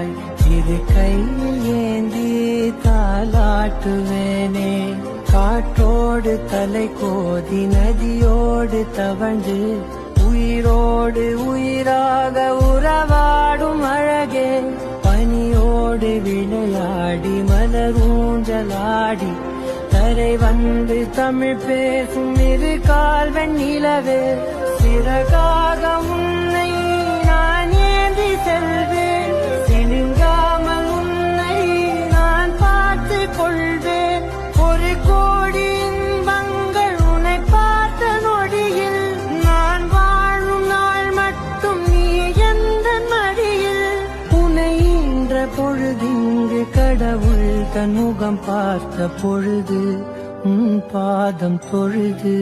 வருவாய். இது கையில் ஏந்தி தாலாட்டுவேனே. காற்றோடு தலை கோதி நதியோடு தவழ்ந்து உயிரோடு உயிராக உறவாடும் அழகே. பனியோடு விளையாடி மலரூஞ்சலாடி தரை வந்து தமிழ் பேசும் இரு கால்வன் நிலவே. சிறகாக உன்னை நான் ஏந்தி செல்வேன். சினுங்காமல் உன்னை நான் பார்த்து கொள்வேன். ஒரு கோடி இன்பங்கள் உன்னை பார்த்த நொடியில். நான் வாழும் நாள் மட்டும் நீ எந்த மடியில். உன்னை ஈன்ற பொழுதிங்கு கடவுள் தன் முகம் பார்த்த பொழுது உன் பாதம் தொழுது.